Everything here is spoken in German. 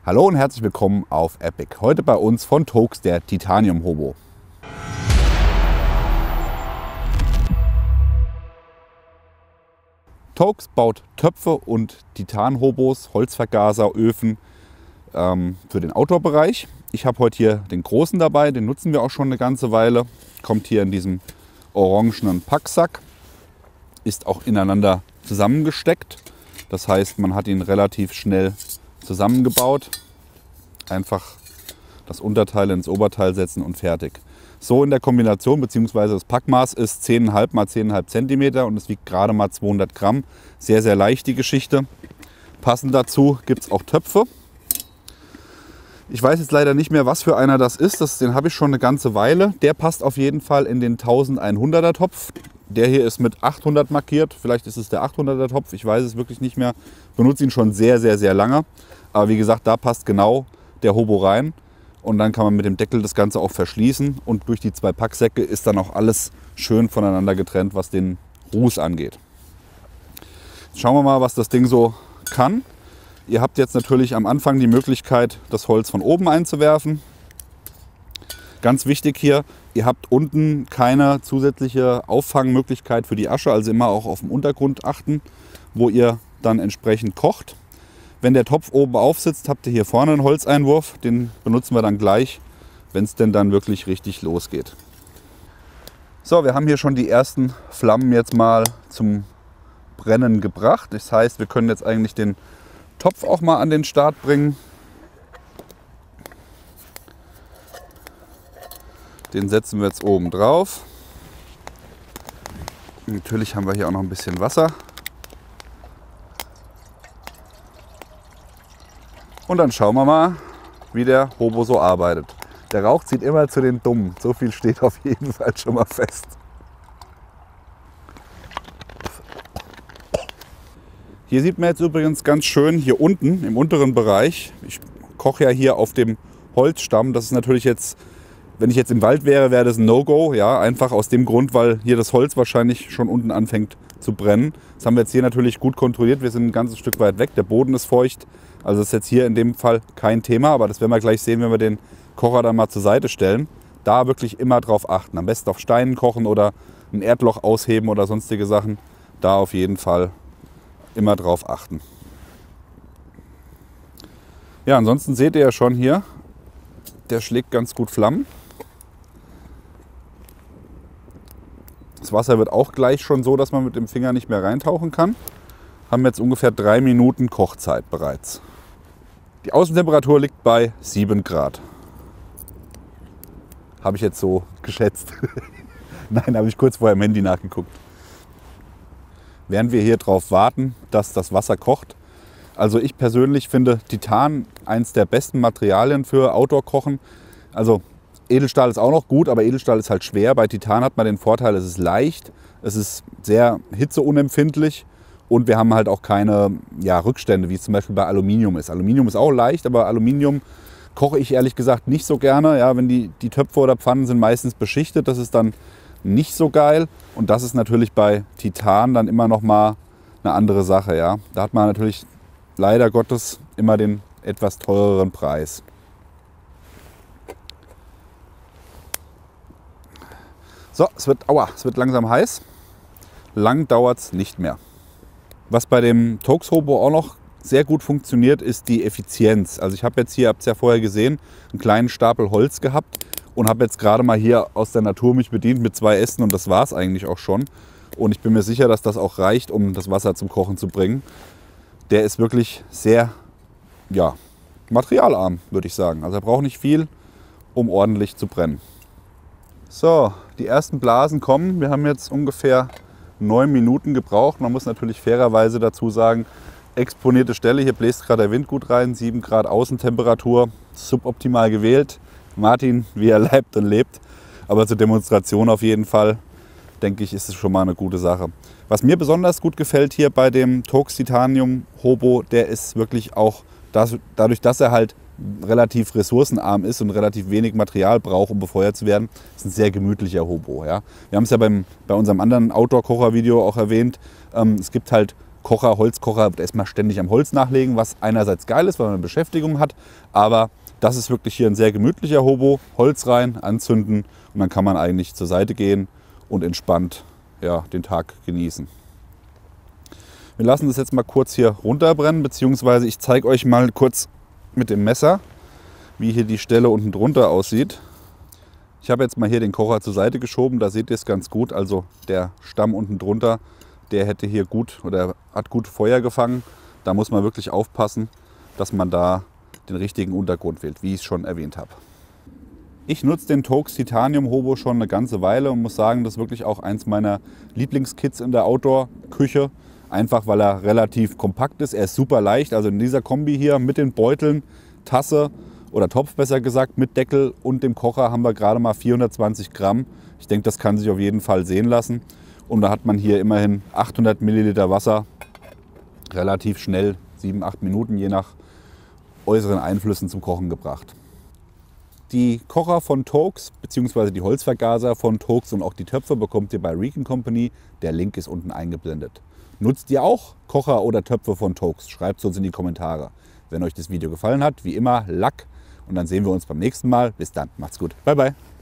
Hallo und herzlich willkommen auf Epic. Heute bei uns von Toaks der Titanium Hobo. Toaks baut Töpfe und Titan-Hobos, Holzvergaser, Öfen für den Outdoor-Bereich. Ich habe heute hier den großen dabei, den nutzen wir auch schon eine ganze Weile. Kommt hier in diesem orangenen Packsack, ist auch ineinander zusammengesteckt. Das heißt, man hat ihn relativ schnell zusammengebaut. Einfach das Unterteil ins Oberteil setzen und fertig. So in der Kombination, beziehungsweise das Packmaß ist 10,5 x 10,5 cm und es wiegt gerade mal 200 Gramm. Sehr, sehr leicht die Geschichte. Passend dazu gibt es auch Töpfe. Ich weiß jetzt leider nicht mehr, was für einer das ist. Den habe ich schon eine ganze Weile. Der passt auf jeden Fall in den 1100er Topf. Der hier ist mit 800 markiert. Vielleicht ist es der 800er Topf. Ich weiß es wirklich nicht mehr. Benutze ihn schon sehr, sehr, sehr lange. Aber wie gesagt, da passt genau der Hobo rein. Und dann kann man mit dem Deckel das Ganze auch verschließen. Und durch die zwei Packsäcke ist dann auch alles schön voneinander getrennt, was den Ruß angeht. Jetzt schauen wir mal, was das Ding so kann. Ihr habt jetzt natürlich am Anfang die Möglichkeit, das Holz von oben einzuwerfen. Ganz wichtig hier, ihr habt unten keine zusätzliche Auffangmöglichkeit für die Asche, also immer auch auf den Untergrund achten, wo ihr dann entsprechend kocht. Wenn der Topf oben aufsitzt, habt ihr hier vorne einen Holzeinwurf, den benutzen wir dann gleich, wenn es denn dann wirklich richtig losgeht. So, wir haben hier schon die ersten Flammen jetzt mal zum Brennen gebracht. Das heißt, wir können jetzt eigentlich den Topf auch mal an den Start bringen. Den setzen wir jetzt oben drauf. Natürlich haben wir hier auch noch ein bisschen Wasser. Und dann schauen wir mal, wie der Hobo so arbeitet. Der Rauch zieht immer zu den Dummen. So viel steht auf jeden Fall schon mal fest. Hier sieht man jetzt übrigens ganz schön hier unten im unteren Bereich. Ich koche ja hier auf dem Holzstamm. Das ist natürlich jetzt, wenn ich jetzt im Wald wäre, wäre das ein No-Go. Ja, einfach aus dem Grund, weil hier das Holz wahrscheinlich schon unten anfängt zu brennen. Das haben wir jetzt hier natürlich gut kontrolliert. Wir sind ein ganzes Stück weit weg. Der Boden ist feucht. Also das ist jetzt hier in dem Fall kein Thema. Aber das werden wir gleich sehen, wenn wir den Kocher dann mal zur Seite stellen. Da wirklich immer drauf achten. Am besten auf Steinen kochen oder ein Erdloch ausheben oder sonstige Sachen. Da auf jeden Fall immer drauf achten. Ja, ansonsten seht ihr ja schon hier, der schlägt ganz gut Flammen. Das Wasser wird auch gleich schon so, dass man mit dem Finger nicht mehr reintauchen kann. Haben jetzt ungefähr 3 Minuten Kochzeit bereits. Die Außentemperatur liegt bei 7 Grad. Habe ich jetzt so geschätzt. Nein, habe ich kurz vorher im Handy nachgeguckt. Während wir hier drauf warten, dass das Wasser kocht. Also ich persönlich finde Titan eins der besten Materialien für Outdoor-Kochen. Also Edelstahl ist auch noch gut, aber Edelstahl ist halt schwer. Bei Titan hat man den Vorteil, es ist leicht, es ist sehr hitzeunempfindlich und wir haben halt auch keine Rückstände, wie es zum Beispiel bei Aluminium ist. Aluminium ist auch leicht, aber Aluminium koche ich ehrlich gesagt nicht so gerne. Ja, wenn die Töpfe oder Pfannen sind meistens beschichtet, das ist dann nicht so geil. Und das ist natürlich bei Titan dann immer noch mal eine andere Sache. Ja. Da hat man natürlich leider Gottes immer den etwas teureren Preis. So, es wird langsam heiß. Lang dauert es nicht mehr. Was bei dem Toaks Hobo auch noch sehr gut funktioniert, ist die Effizienz. Also ich habe jetzt hier, habt ihr ja vorher gesehen, einen kleinen Stapel Holz gehabt und habe jetzt gerade mal hier aus der Natur mich bedient mit 2 Ästen und das war es eigentlich auch schon. Und ich bin mir sicher, dass das auch reicht, um das Wasser zum Kochen zu bringen. Der ist wirklich sehr materialarm, würde ich sagen. Also er braucht nicht viel, um ordentlich zu brennen. So, die ersten Blasen kommen. Wir haben jetzt ungefähr 9 Minuten gebraucht. Man muss natürlich fairerweise dazu sagen, exponierte Stelle, hier bläst gerade der Wind gut rein, 7 Grad Außentemperatur, suboptimal gewählt. Martin, wie er leibt und lebt. Aber zur Demonstration auf jeden Fall, denke ich, ist es schon mal eine gute Sache. Was mir besonders gut gefällt hier bei dem Toaks Titanium Hobo, der ist wirklich auch, dadurch, dass er halt relativ ressourcenarm ist und relativ wenig Material braucht, um befeuert zu werden, ist ein sehr gemütlicher Hobo. Ja. Wir haben es ja bei unserem anderen Outdoor-Kocher-Video auch erwähnt. Es gibt halt Kocher, Holzkocher, wird erstmal ständig am Holz nachlegen, was einerseits geil ist, weil man eine Beschäftigung hat, aber das ist wirklich hier ein sehr gemütlicher Hobo. Holz rein, anzünden und dann kann man eigentlich zur Seite gehen und entspannt den Tag genießen. Wir lassen das jetzt mal kurz hier runterbrennen, beziehungsweise ich zeige euch mal kurz mit dem Messer, wie hier die Stelle unten drunter aussieht. Ich habe jetzt mal hier den Kocher zur Seite geschoben, da seht ihr es ganz gut. Also der Stamm unten drunter, der hätte hier gut oder hat gut Feuer gefangen. Da muss man wirklich aufpassen, dass man da den richtigen Untergrund wählt, wie ich es schon erwähnt habe. Ich nutze den Toaks Titanium Hobo schon eine ganze Weile und muss sagen, das ist wirklich auch eins meiner Lieblingskits in der Outdoor-Küche. Einfach weil er relativ kompakt ist. Er ist super leicht. Also in dieser Kombi hier mit den Beuteln, Tasse oder Topf besser gesagt, mit Deckel und dem Kocher haben wir gerade mal 420 Gramm. Ich denke, das kann sich auf jeden Fall sehen lassen. Und da hat man hier immerhin 800 Milliliter Wasser. Relativ schnell, 7-8 Minuten, je nach äußeren Einflüssen zum Kochen gebracht. Die Kocher von Toaks bzw. die Holzvergaser von Toaks und auch die Töpfe bekommt ihr bei Recon Company. Der Link ist unten eingeblendet. Nutzt ihr auch Kocher oder Töpfe von Toaks? Schreibt es uns in die Kommentare. Wenn euch das Video gefallen hat, wie immer, Lack. Und dann sehen wir uns beim nächsten Mal. Bis dann, macht's gut. Bye, bye.